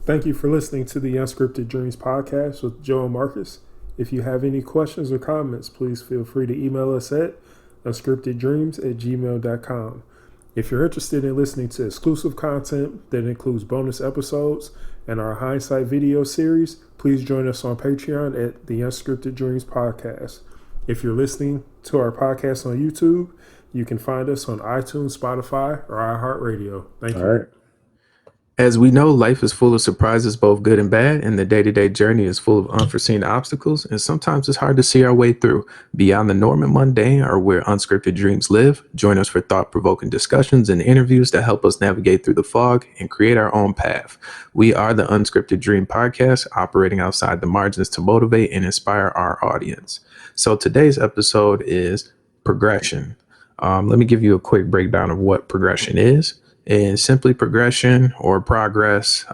Thank you for listening to the Unscripted Dreams Podcast with Joe and Marcus. If you have any questions or comments, please feel free to email us at unscripteddreams@gmail.com. If you're interested in listening to exclusive content that includes bonus episodes and our hindsight video series, please join us on Patreon at the Unscripted Dreams Podcast. If you're listening to our podcast on YouTube, you can find us on iTunes, Spotify, or iHeartRadio. Thank you. All right. As we know, life is full of surprises, both good and bad, and the day-to-day journey is full of unforeseen obstacles, and sometimes it's hard to see our way through. Beyond the norm and mundane are where unscripted dreams live. Join us for thought-provoking discussions and interviews that help us navigate through the fog and create our own path. We are the Unscripted Dream Podcast, operating outside the margins to motivate and inspire our audience. So today's episode is progression. Let me give you a quick breakdown of what progression is. And simply, progression or progress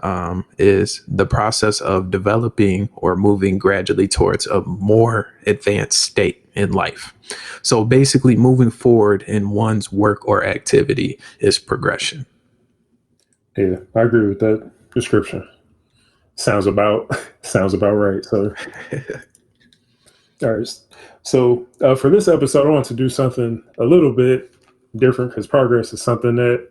is the process of developing or moving gradually towards a more advanced state in life. So basically, moving forward in one's work or activity is progression. Yeah, I agree with that description. Sounds about right. So, all right. So for this episode, I want to do something a little bit different because progress is something that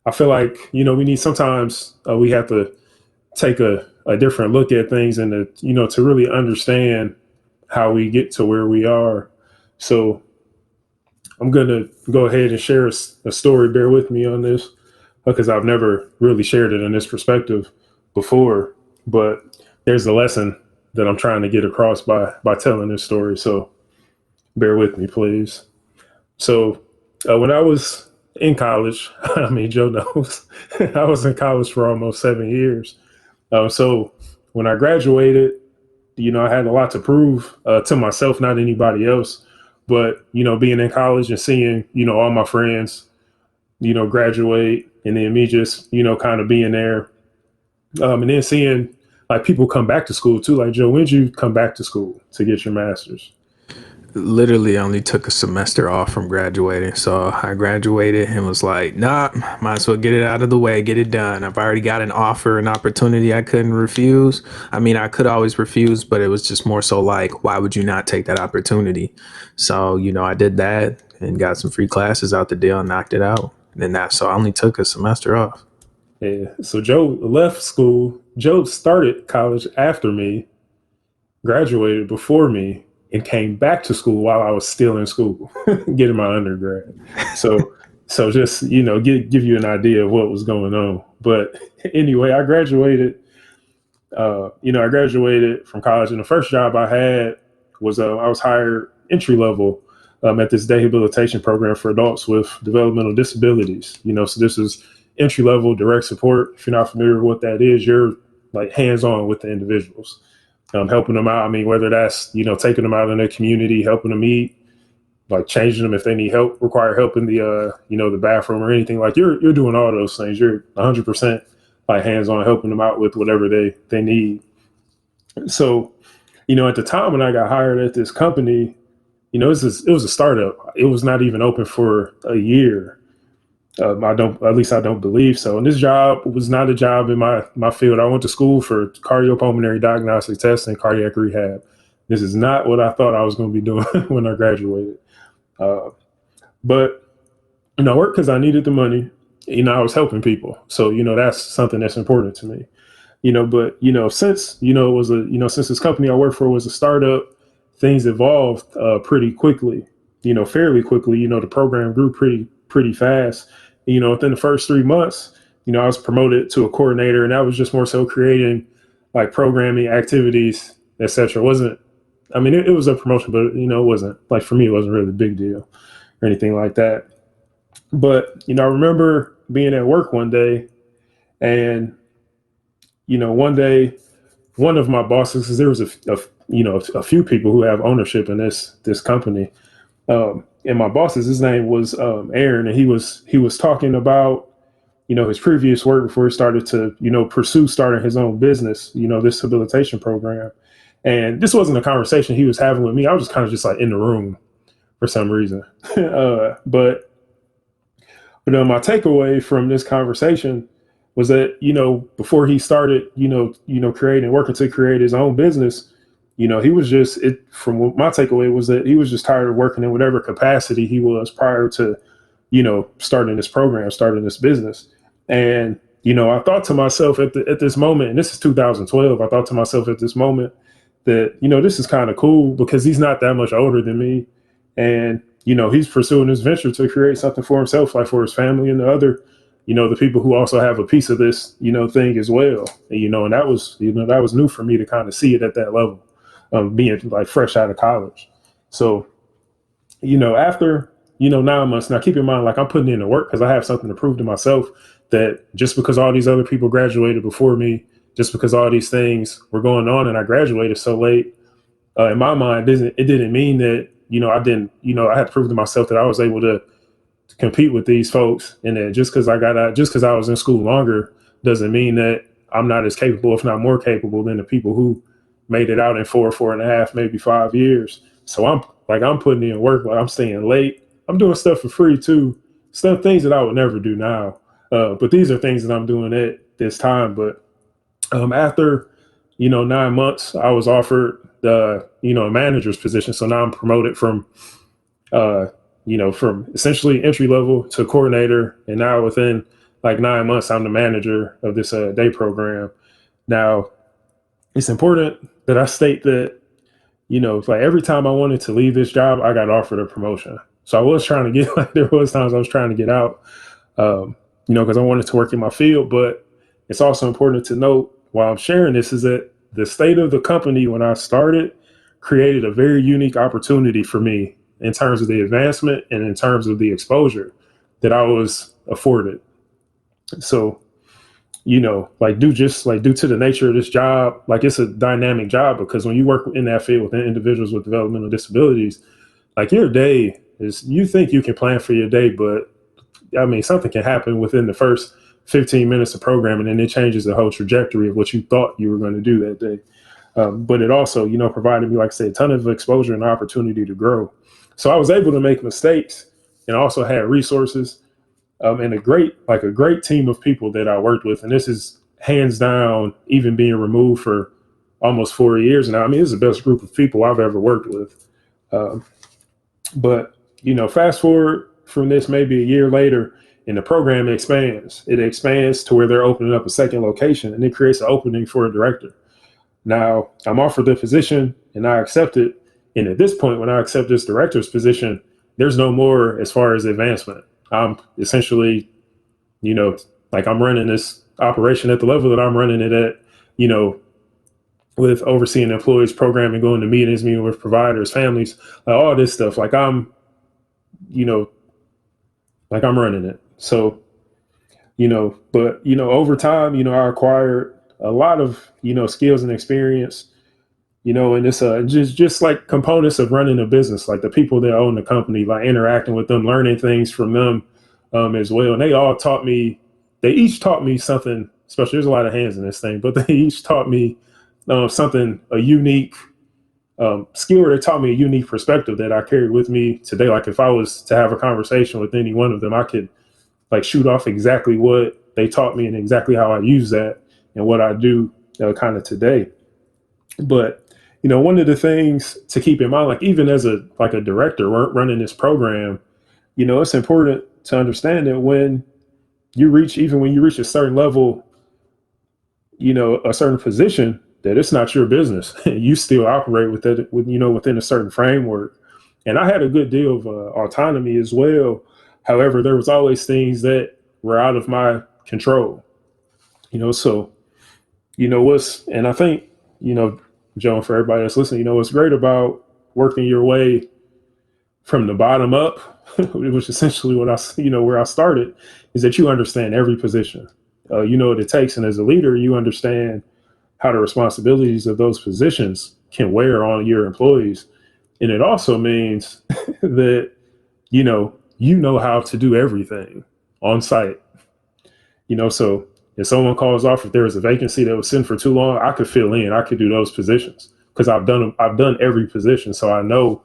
I feel like, we need sometimes we have to take a different look at things and, to really understand how we get to where we are. So I'm going to go ahead and share a story. Bear with me on this because I've never really shared it in this perspective before. But there's a lesson that I'm trying to get across by telling this story. So bear with me, please. So when I was in college, I mean, Joe knows, I was in college for almost 7 years. So when I graduated, I had a lot to prove to myself, not anybody else. But, being in college and seeing, all my friends, graduate and then me just, kind of being there. And then seeing like people come back to school too. Like, Joe, when did you come back to school to get your master's? Literally only took a semester off from graduating. So I graduated and was like, nah, might as well get it out of the way, get it done. I've already got an offer, an opportunity I couldn't refuse. I mean, I could always refuse, but it was just more so like, why would you not take that opportunity? So, I did that and got some free classes out the deal and knocked it out. And so I only took a semester off. Yeah. So Joe left school. Joe started college after me, graduated before me, and came back to school while I was still in school, getting my undergrad. So just, give you an idea of what was going on. But anyway, I graduated, I graduated from college, and the first job I had was I was hired entry level at this rehabilitation program for adults with developmental disabilities. So this is entry level direct support. If you're not familiar with what that is, you're like hands on with the individuals. Helping them out. I mean, whether that's, taking them out in their community, helping them eat, like changing them if they need help, require help in the, the bathroom or anything, like you're doing all those things. You're 100% like hands-on helping them out with whatever they need. So, at the time when I got hired at this company, it was a startup. It was not even open for a year. I don't believe so. And this job was not a job in my field. I went to school for cardiopulmonary diagnostic testing, cardiac rehab. This is not what I thought I was going to be doing when I graduated. But I worked because I needed the money. I was helping people. So, that's something that's important to me. But, since, it was since this company I worked for was a startup, things evolved pretty quickly, fairly quickly. The program grew pretty fast. Within the first 3 months, I was promoted to a coordinator, and that was just more so creating like programming activities, etc. It was a promotion, but it wasn't like, for me, it wasn't really a big deal or anything like that. But, I remember being at work one day and, one day, one of my bosses, because there was a few people who have ownership in this company. And my boss's, his name was Aaron, and he was talking about, his previous work before he started to, pursue starting his own business, this rehabilitation program. And this wasn't a conversation he was having with me. I was just kind of just like in the room for some reason. But my takeaway from this conversation was that, before he started, creating, working to create his own business, he was just, from what my takeaway was that he was just tired of working in whatever capacity he was prior to, starting this program, starting this business. And, I thought to myself at this moment, and this is 2012, I thought to myself at this moment that, this is kind of cool because he's not that much older than me. And, he's pursuing this venture to create something for himself, like for his family and the other, the people who also have a piece of this, thing as well. And that was, that was new for me to kind of see it at that level, being like fresh out of college. So, after, 9 months, now keep in mind, like I'm putting in the work because I have something to prove to myself that just because all these other people graduated before me, just because all these things were going on and I graduated so late, in my mind, it didn't mean that, I didn't, I had to prove to myself that I was able to compete with these folks. And that just because I was in school longer doesn't mean that I'm not as capable, if not more capable than the people who made it out in 4.5, maybe 5 years. So I'm putting in work, like I'm staying late. I'm doing stuff for free too. Things that I would never do now. But these are things that I'm doing at this time. But after, 9 months, I was offered the, a manager's position. So now I'm promoted from from essentially entry level to coordinator. And now within like 9 months, I'm the manager of this day program. Now, it's important that I state that, like every time I wanted to leave this job, I got offered a promotion. So I was trying to get, like, there was times I was trying to get out, because I wanted to work in my field. But it's also important to note while I'm sharing this is that the state of the company when I started created a very unique opportunity for me in terms of the advancement and in terms of the exposure that I was afforded. So, due to the nature of this job, like it's a dynamic job because when you work in that field with individuals with developmental disabilities, like your day is, you think you can plan for your day, but I mean, something can happen within the first 15 minutes of programming and it changes the whole trajectory of what you thought you were going to do that day. But it also, provided me, like I said, a ton of exposure and opportunity to grow. So I was able to make mistakes and also had resources and a great team of people that I worked with. And this is hands down, even being removed for almost 4 years now. I mean, this is the best group of people I've ever worked with. But, fast forward from this, maybe a year later, and the program expands. It expands to where they're opening up a second location and it creates an opening for a director. Now, I'm offered the position and I accept it. And at this point, when I accept this director's position, there's no more as far as advancement. I'm essentially, like I'm running this operation at the level that I'm running it at, with overseeing employees, programming, going to meetings, meeting with providers, families, all this stuff. Like I'm running it. So, but, over time, I acquired a lot of, skills and experience, and it's just like components of running a business, like the people that own the company, like interacting with them, learning things from them as well. And they each taught me something special. There's a lot of hands in this thing, but they each taught me a unique skill, or they taught me a unique perspective that I carried with me today. Like if I was to have a conversation with any one of them, I could like shoot off exactly what they taught me and exactly how I use that and what I do kind of today. But, one of the things to keep in mind, like even as a director running this program, it's important to understand that when you reach a certain level, a certain position, that it's not your business. You still operate within a certain framework. And I had a good deal of autonomy as well. However, there was always things that were out of my control, so, and I think, Joan, for everybody that's listening, what's great about working your way from the bottom up, which essentially what where I started, is that you understand every position. You know what it takes. And as a leader, you understand how the responsibilities of those positions can wear on your employees. And it also means that, you know how to do everything on site. So if someone calls off, if there was a vacancy that was sitting for too long, I could fill in. I could do those positions because I've done every position. So I know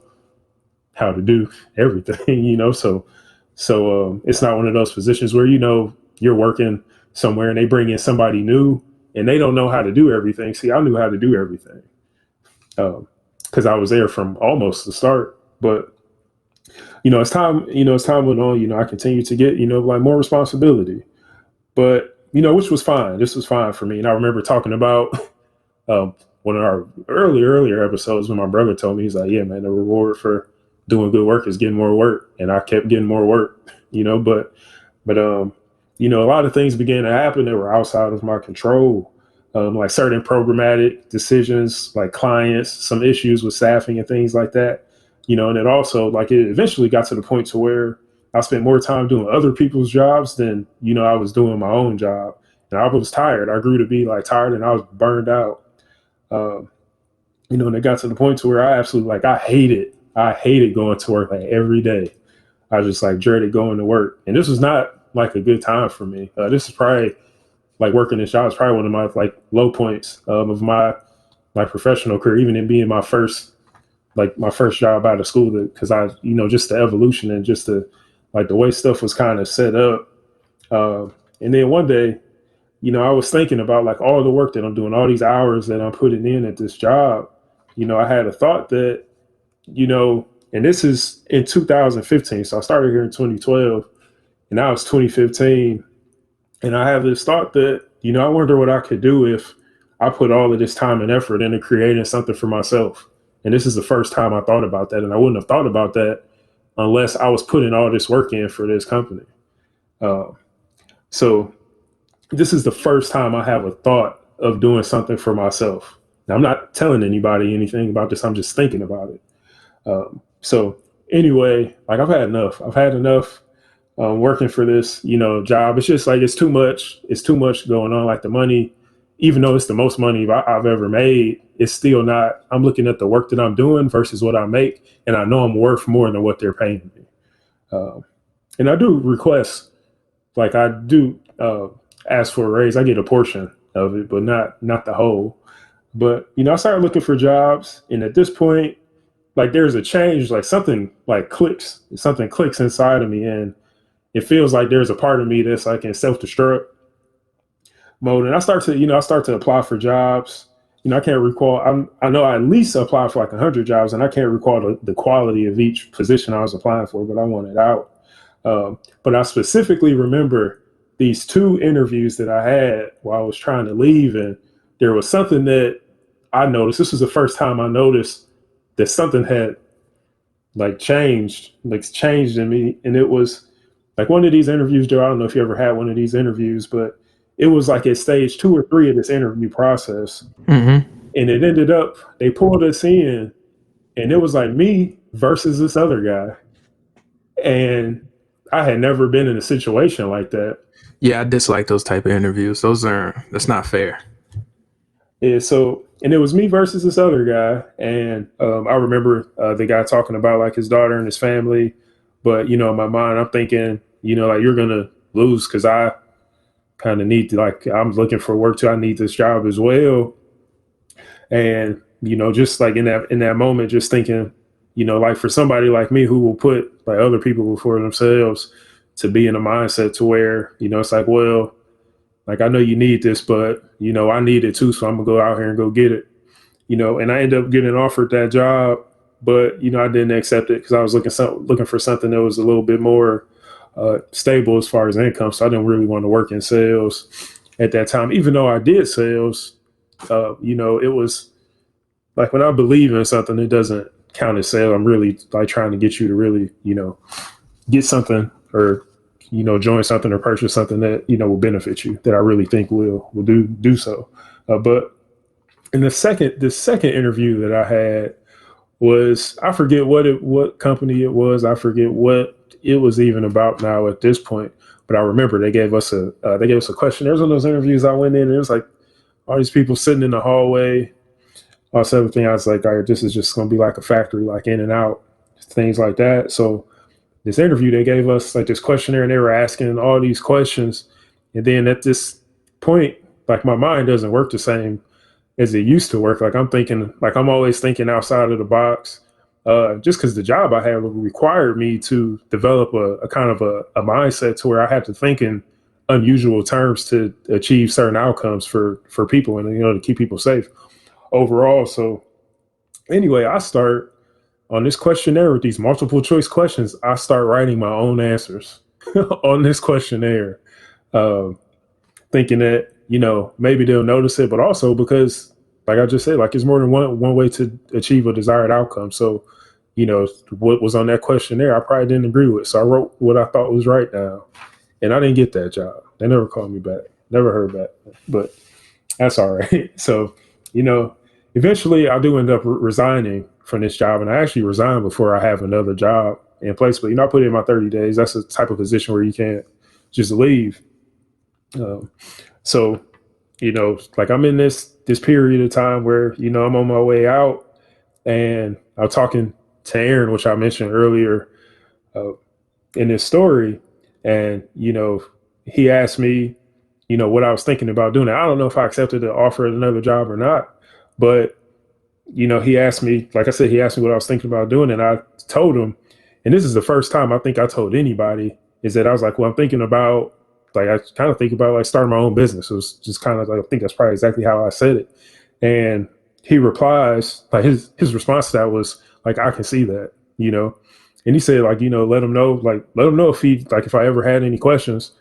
how to do everything, So it's not one of those positions where, you're working somewhere and they bring in somebody new and they don't know how to do everything. See, I knew how to do everything because I was there from almost the start. But as time went on, I continued to get, like more responsibility. But, which was fine. This was fine for me. And I remember talking about one of our earlier episodes when my brother told me, he's like, yeah, man, the reward for doing good work is getting more work. And I kept getting more work, but a lot of things began to happen that were outside of my control. Like certain programmatic decisions, like clients, some issues with staffing and things like that, and it also like it eventually got to the point to where I spent more time doing other people's jobs than, I was doing my own job. And I was tired. I grew to be like tired and I was burned out. And it got to the point to where I absolutely I hated going to work like every day. I just like dreaded going to work. And this was not like a good time for me. This is probably like working this job is probably one of my like low points of my professional career, even in being my first job out of school, because I, just the evolution and just the way stuff was kind of set up. And then one day, I was thinking about like all the work that I'm doing, all these hours that I'm putting in at this job. I had a thought that, and this is in 2015. So I started here in 2012 and now it's 2015. And I have this thought that, I wonder what I could do if I put all of this time and effort into creating something for myself. And this is the first time I thought about that. And I wouldn't have thought about that unless I was putting all this work in for this company. So this is the first time I have a thought of doing something for myself. Now, I'm not telling anybody anything about this. I'm just thinking about it. So anyway, like I've had enough. Working for this, job. It's just like, it's too much. It's too much going on. Like the money, even though it's the most money I've ever made, it's still not. I'm looking at the work that I'm doing versus what I make. And I know I'm worth more than what they're paying me. And I do request, like I do ask for a raise. I get a portion of it, but not the whole. But, I started looking for jobs. And at this point, like there's a change, like something clicks inside of me. And it feels like there's a part of me that's like in self-destruct mode. And I start to apply for jobs. I can't recall. I know I at least applied for like 100 jobs, and I can't recall the quality of each position I was applying for, but I wanted out. But I specifically remember these 2 interviews that I had while I was trying to leave. And there was something that I noticed. This was the first time I noticed that something had changed in me. And it was like one of these interviews, Joe. I don't know if you ever had one of these interviews, but it was like at stage 2 or 3 of this interview process. Mm-hmm. And it ended up, they pulled us in and it was like me versus this other guy. And I had never been in a situation like that. Yeah, I dislike those type of interviews. That's not fair. Yeah, and it was me versus this other guy. And I remember the guy talking about like his daughter and his family. But, in my mind, I'm thinking, like you're going to lose because I kind of need to, I'm looking for work too. I need this job as well. And, just like in that moment, just thinking, like for somebody like me who will put like other people before themselves, to be in a mindset to where, it's like, well, like, I know you need this, but, I need it too. So I'm gonna go out here and go get it, and I ended up getting offered that job, but, I didn't accept it because I was looking for something that was a little bit more stable as far as income. So I didn't really want to work in sales at that time, even though I did sales. It was like when I believe in something, it doesn't count as sale. I'm really like trying to get you to really, get something or, join something or purchase something that, will benefit you, that I really think will do so. But in the second interview that I had was, I forget what company it was. I forget what it was even about now at this point. But I remember they gave us a question. There was one of those interviews I went in and it was like all these people sitting in the hallway. Also, everything I was like, all right, this is just going to be like a factory, like in and out, things like that. So this interview, they gave us like this questionnaire and they were asking all these questions. And then at this point, like my mind doesn't work the same as it used to work. Like I'm always thinking outside of the box, just because the job I had required me to develop a kind of a mindset to where I had to think in unusual terms to achieve certain outcomes for people and, to keep people safe overall. So anyway, I start on this questionnaire with these multiple choice questions. I start writing my own answers on this questionnaire, thinking that, maybe they'll notice it, but also because, like I just said, like it's more than one way to achieve a desired outcome. So, what was on that questionnaire, I probably didn't agree with. So I wrote what I thought was right down, and I didn't get that job. They never called me back. Never heard back, but that's all right. So, eventually I do end up resigning from this job, and I actually resigned before I have another job in place. But, I put in my 30 days. That's a type of position where you can't just leave. So, like I'm in this period of time where, I'm on my way out, and I was talking to Aaron, which I mentioned earlier in this story. And, he asked me, what I was thinking about doing. I don't know if I accepted the offer at another job or not, but, he asked me, like I said, he asked me what I was thinking about doing. And I told him, and this is the first time I think I told anybody, is that I was like, well, I'm thinking about, like, I kind of think about like starting my own business. It was just kind of like, I think that's probably exactly how I said it. And he replies, like his response to that was like, I can see that, and he said, like, let him know if he, like, if I ever had any questions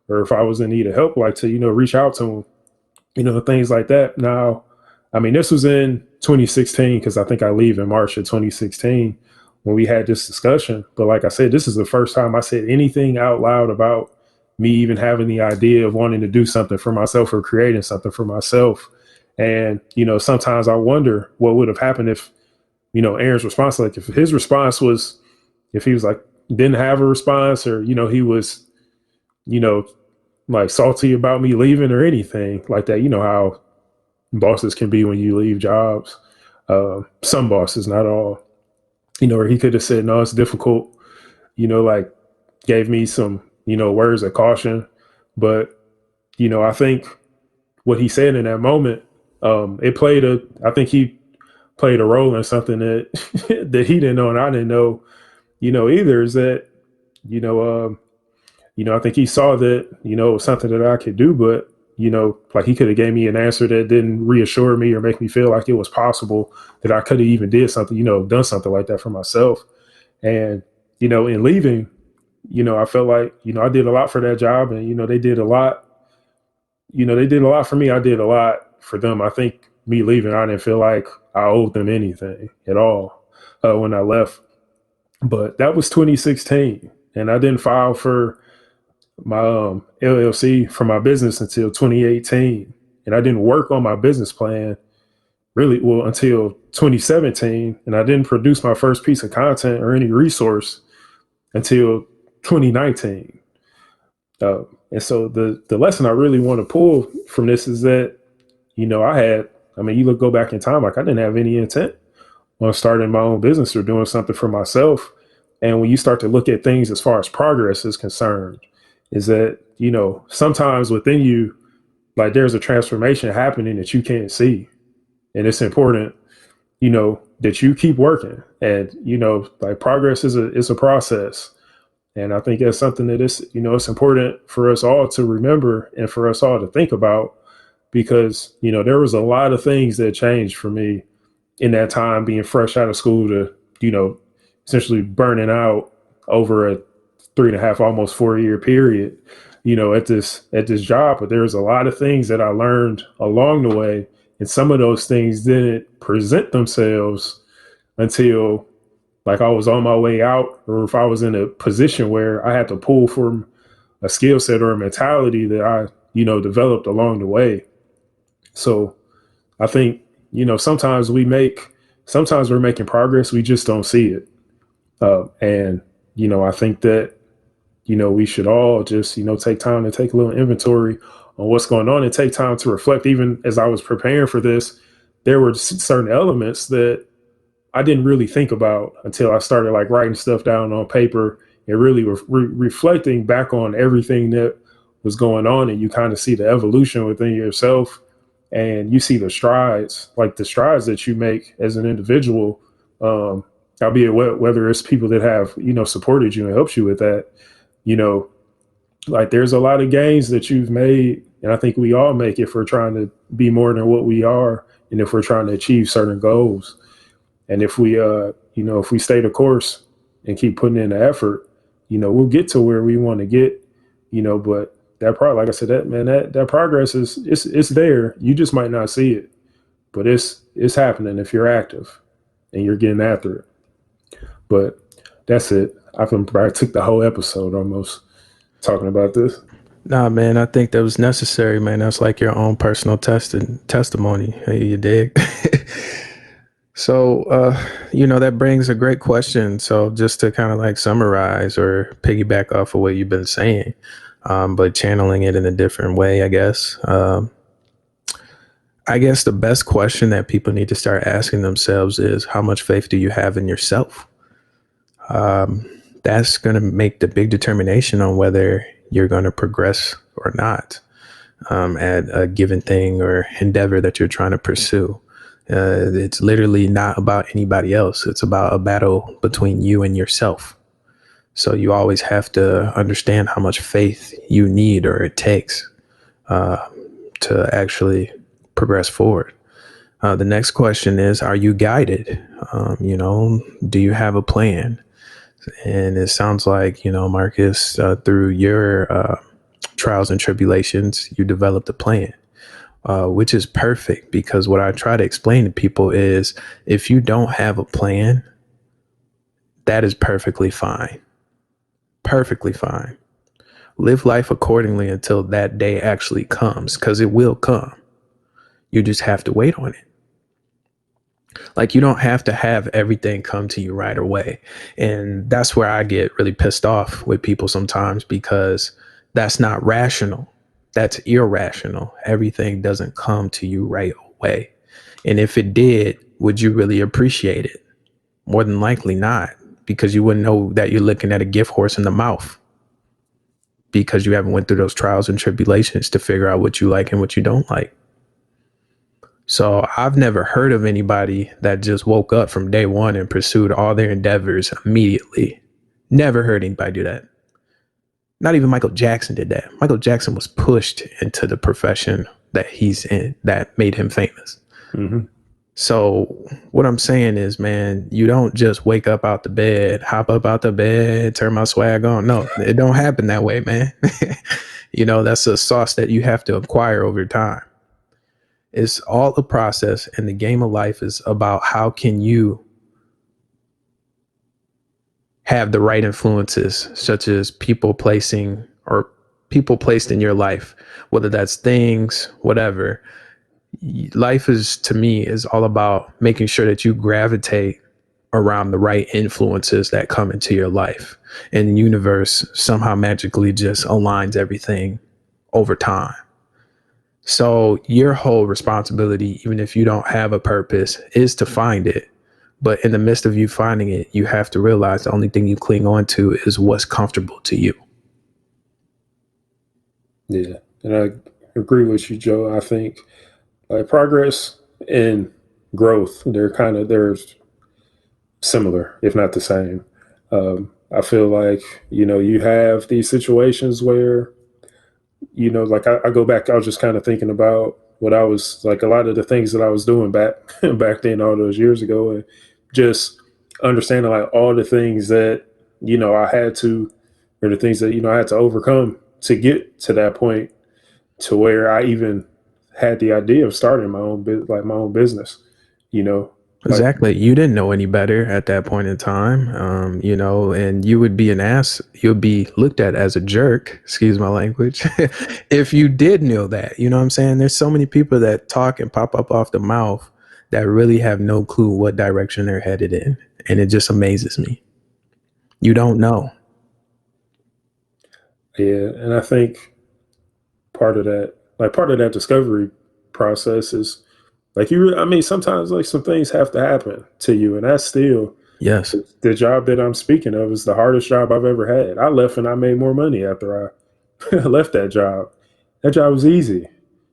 or if I was in need of help, like to, reach out to him, things like that. Now, I mean, this was in 2016, because I think I leave in March of 2016 when we had this discussion. But like I said, this is the first time I said anything out loud about me even having the idea of wanting to do something for myself or creating something for myself. And, sometimes I wonder what would have happened if, Aaron's response, like if his response was, if he was like, didn't have a response, or, he was, like salty about me leaving or anything like that. You know how bosses can be when you leave jobs. Some bosses, not all, or he could have said, no, it's difficult, like gave me some, words of caution. But, I think what he said in that moment, I think he played a role in something that, that he didn't know and I didn't know, either, is that, I think he saw that, it was something that I could do, but, like he could have gave me an answer that didn't reassure me or make me feel like it was possible that I could have even did something, done something like that for myself. And, in leaving, I felt like, I did a lot for that job, and, they did a lot, they did a lot for me. I did a lot for them. I think me leaving, I didn't feel like I owed them anything at all when I left. But that was 2016, and I didn't file for my LLC for my business until 2018, and I didn't work on my business plan really well until 2017, and I didn't produce my first piece of content or any resource until 2019. And so the lesson I really want to pull from this is that, you go back in time, like I didn't have any intent on starting my own business or doing something for myself. And when you start to look at things as far as progress is concerned, is that, sometimes within you, like there's a transformation happening that you can't see. And it's important, that you keep working. And, like progress is a process. And I think that's something that is, it's important for us all to remember and for us all to think about, because, there was a lot of things that changed for me in that time, being fresh out of school to, essentially burning out over a 3.5, almost 4 year period, at this job. But there's a lot of things that I learned along the way. And some of those things didn't present themselves until like I was on my way out, or if I was in a position where I had to pull from a skill set or a mentality that I, developed along the way. So I think, sometimes we're making progress. We just don't see it. And, I think that, we should all just, take time to take a little inventory on what's going on and take time to reflect. Even as I was preparing for this, there were certain elements that I didn't really think about until I started like writing stuff down on paper and really reflecting back on everything that was going on. And you kind of see the evolution within yourself, and you see the strides that you make as an individual, albeit whether it's people that have, supported you and helped you with that, you know, Like there's a lot of gains that you've made, and I think we all make if we're trying to be more than what we are, and if we're trying to achieve certain goals. And if we, if we stay the course and keep putting in the effort, we'll get to where we want to get. But that like I said, that progress is it's there. You just might not see it, but it's happening if you're active and you're getting after it. But that's it. I took the whole episode almost talking about this. Nah, man, I think that was necessary, man. That's like your own personal testimony. Hey, you dig? So, that brings a great question. So just to kind of like summarize or piggyback off of what you've been saying, but channeling it in a different way, I guess. I guess the best question that people need to start asking themselves is, how much faith do you have in yourself? That's going to make the big determination on whether you're going to progress or not at a given thing or endeavor that you're trying to pursue. It's literally not about anybody else. It's about a battle between you and yourself. So you always have to understand how much faith you need or it takes to actually progress forward. The next question is, are you guided? Do you have a plan? And it sounds like, Marcus, through your trials and tribulations, you developed a plan, which is perfect, because what I try to explain to people is, if you don't have a plan, that is perfectly fine. Perfectly fine. Live life accordingly until that day actually comes, because it will come. You just have to wait on it. Like, you don't have to have everything come to you right away. And that's where I get really pissed off with people sometimes, because that's not rational. That's irrational. Everything doesn't come to you right away. And if it did, would you really appreciate it? More than likely not, because you wouldn't know that you're looking at a gift horse in the mouth, because you haven't went through those trials and tribulations to figure out what you like and what you don't like. So I've never heard of anybody that just woke up from day one and pursued all their endeavors immediately. Never heard anybody do that. Not even Michael Jackson did that. Michael Jackson was pushed into the profession that he's in that made him famous. Mm-hmm. So what I'm saying is, man, you don't just wake up out the bed, hop up out the bed, turn my swag on. No, it don't happen that way, man. That's a sauce that you have to acquire over time. It's all a process, and the game of life is about how can you have the right influences, such as people placed in your life, whether that's things, whatever. Life to me is all about making sure that you gravitate around the right influences that come into your life, and the universe somehow magically just aligns everything over time. So your whole responsibility, even if you don't have a purpose, is to find it. But in the midst of you finding it, you have to realize the only thing you cling on to is what's comfortable to you. Yeah. And I agree with you, Joe. I think like progress and growth, they're similar, if not the same. I feel like, you have these situations where, like I go back, I was just kind of thinking about what I was like, a lot of the things that I was doing back then, all those years ago, and just understanding like all the things that, I had to, or the things that, I had to overcome to get to that point, to where I even had the idea of starting my own business, Exactly. You didn't know any better at that point in time, and you would be an ass. You'd be looked at as a jerk, excuse my language, if you did know that. You know what I'm saying? There's so many people that talk and pop up off the mouth that really have no clue what direction they're headed in. And it just amazes me. You don't know. Yeah. And I think part of that discovery process is like sometimes like some things have to happen to you, and that's still Yes. the job that I'm speaking of is the hardest job I've ever had. I left and I made more money after I left that job. That job was easy.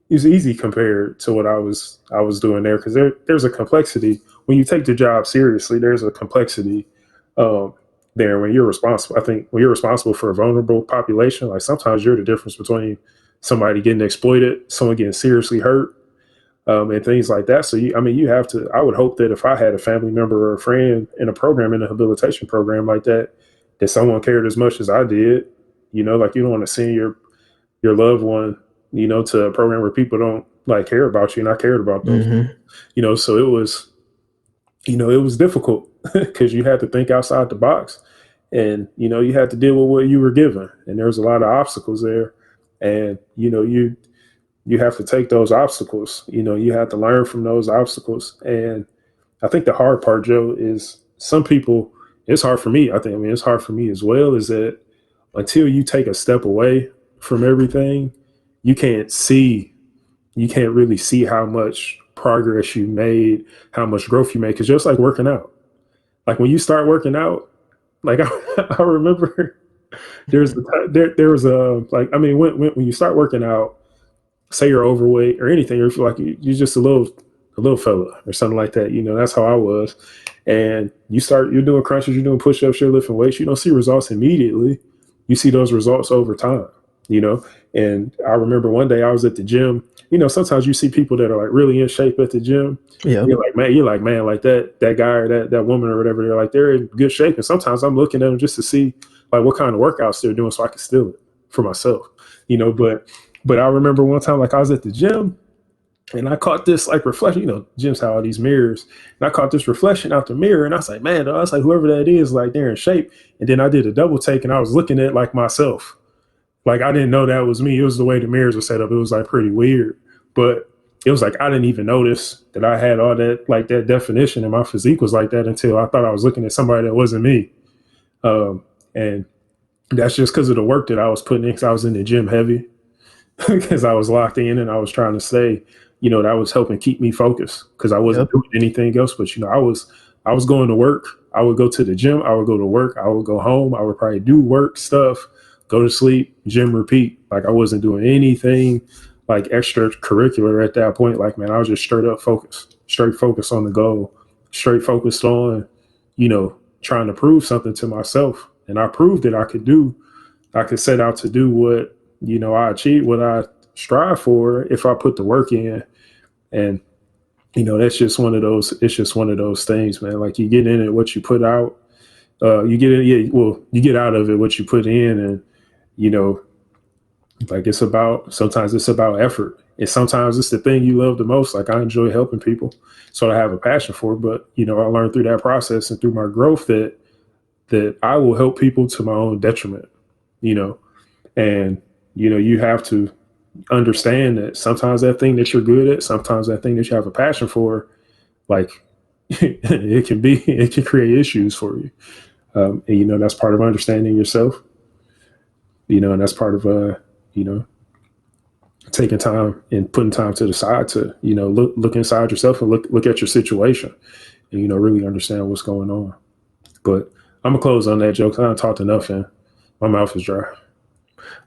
It was easy compared to what I was doing there, because there's a complexity when you take the job seriously. There's a complexity there when you're responsible. I think when you're responsible for a vulnerable population, like sometimes you're the difference between somebody getting exploited, someone getting seriously hurt, and things like that. So you have to. I would hope that if I had a family member or a friend in a program, in a rehabilitation program like that, that someone cared as much as I did. Like you don't want to send your loved one, to a program where people don't like care about you, and I cared about those. Mm-hmm. So it was difficult because you had to think outside the box, and you had to deal with what you were given, and there was a lot of obstacles there, and you have to take those obstacles. You have to learn from those obstacles, and I think the hard part, Joe, is some people. It's hard for me. I mean, it's hard for me as well. Is that until you take a step away from everything, you can't see. You can't really see how much progress you made, how much growth you made. Because just like working out, like when you start working out, like I remember there was a like I mean when you start working out, say you're overweight or anything, or if you're just a little fella or something like that, that's how I was. And you're doing crunches, you're doing push-ups, you're lifting weights, you don't see results immediately. You see those results over time, you know. And I remember one day I was at the gym. Sometimes you see people that are like really in shape at the gym. Yeah. You're like, man, like that guy or that woman or whatever, they're in good shape. And sometimes I'm looking at them just to see like what kind of workouts they're doing so I can steal it for myself, But I remember one time, like I was at the gym and I caught this like reflection, gyms have all these mirrors. And I caught this reflection out the mirror and I was like, man, I was like, whoever that is, like they're in shape. And then I did a double take and I was looking at like myself. Like I didn't know that was me. It was the way the mirrors were set up. It was like pretty weird. But it was like I didn't even notice that I had all that, like that definition and my physique was like that until I thought I was looking at somebody that wasn't me. And that's just because of the work that I was putting in, because I was in the gym heavy. Because I was locked in and I was trying to stay, that was helping keep me focused because I wasn't doing anything else. But, I was going to work. I would go to the gym. I would go to work. I would go home. I would probably do work stuff, go to sleep, gym, repeat. Like I wasn't doing anything like extracurricular at that point. Like, man, I was just straight focused on the goal, straight focused on, trying to prove something to myself. And I proved that I could set out to do what, I achieve what I strive for if I put the work in. And, it's just one of those things, man. Like you get in it, what you put out, you get out of it, what you put in. And, like sometimes it's about effort. And sometimes it's the thing you love the most. Like I enjoy helping people. So I have a passion for it. But, I learned through that process and through my growth that I will help people to my own detriment, and, you have to understand that sometimes that thing that you're good at, sometimes that thing that you have a passion for, like it can create issues for you. And, that's part of understanding yourself, and that's part of, taking time and putting time to the side to, look inside yourself and look at your situation and, really understand what's going on. But I'm gonna close on that joke. I don't talked enough and my mouth is dry.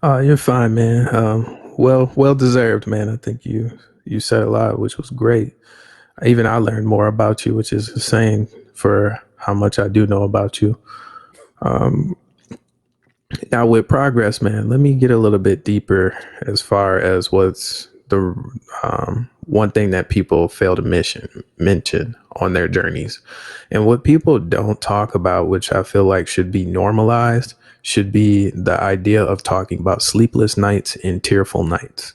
You're fine, man. Well deserved, man. I think you said a lot, which was great. Even I learned more about you, which is insane for how much I do know about you. Now with progress, man, let me get a little bit deeper as far as what's the one thing that people fail to mention on their journeys. And what people don't talk about, which I feel like should be normalized, should be the idea of talking about sleepless nights and tearful nights.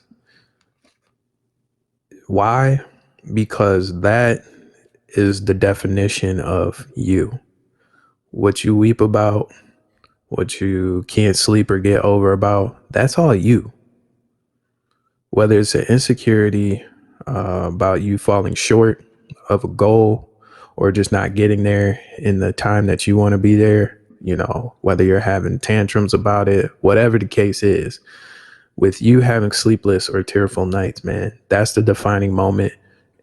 Why? Because that is the definition of you. What you weep about, what you can't sleep or get over about, that's all you. Whether it's an insecurity about you falling short of a goal or just not getting there in the time that you want to be there, whether you're having tantrums about it, whatever the case is, with you having sleepless or tearful nights, man, that's the defining moment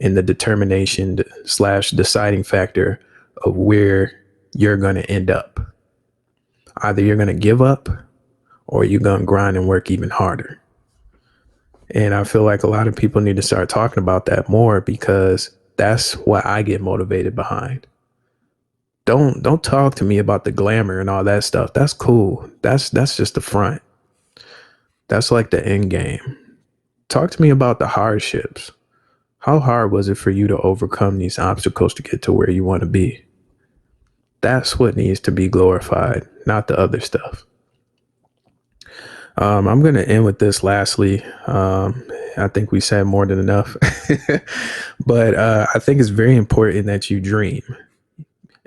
in the determination / deciding factor of where you're going to end up. Either you're going to give up or you're going to grind and work even harder. And I feel like a lot of people need to start talking about that more because that's what I get motivated behind. Don't talk to me about the glamour and all that stuff. That's cool. That's just the front. That's like the end game. Talk to me about the hardships. How hard was it for you to overcome these obstacles to get to where you want to be? That's what needs to be glorified, not the other stuff. I'm going to end with this lastly. I think we said more than enough, but I think it's very important that you dream.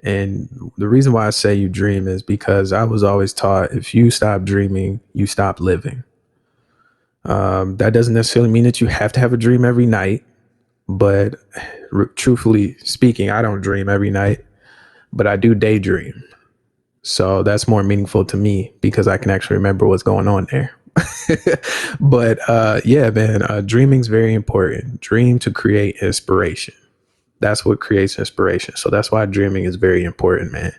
And the reason why I say you dream is because I was always taught if you stop dreaming, you stop living. That doesn't necessarily mean that you have to have a dream every night. But truthfully speaking, I don't dream every night, but I do daydream. So that's more meaningful to me because I can actually remember what's going on there. But yeah, man, dreaming is very important. Dream to create inspiration. That's what creates inspiration. So that's why dreaming is very important, man.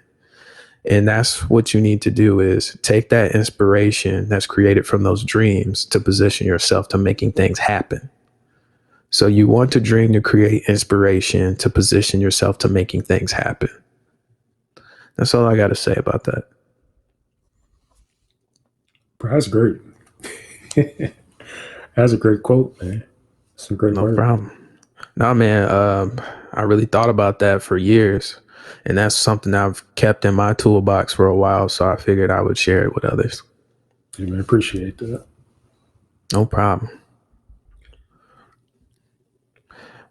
And that's what you need to do is take that inspiration that's created from those dreams to position yourself to making things happen. So you want to dream to create inspiration to position yourself to making things happen. That's all I got to say about that. Bro, that's great. That's a great quote, man. Some great No words. problem. No, man, I really thought about that for years. And that's something I've kept in my toolbox for a while. So I figured I would share it with others. Yeah, man, appreciate that. No problem.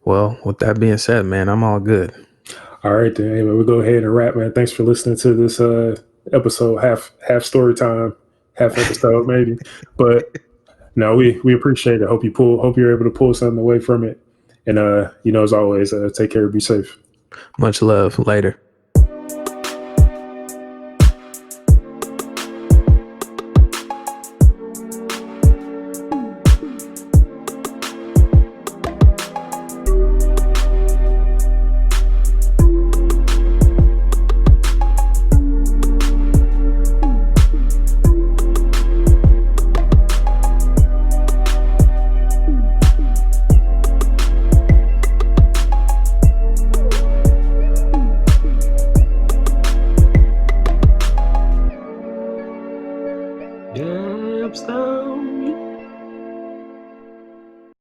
Well, with that being said, man, I'm all good. All right, then. Hey, man, we'll go ahead and wrap, man. Thanks for listening to this episode, half story time, half episode maybe. But no, we appreciate it. Hope you're able to pull something away from it. And as always, take care, be safe. Much love. Later.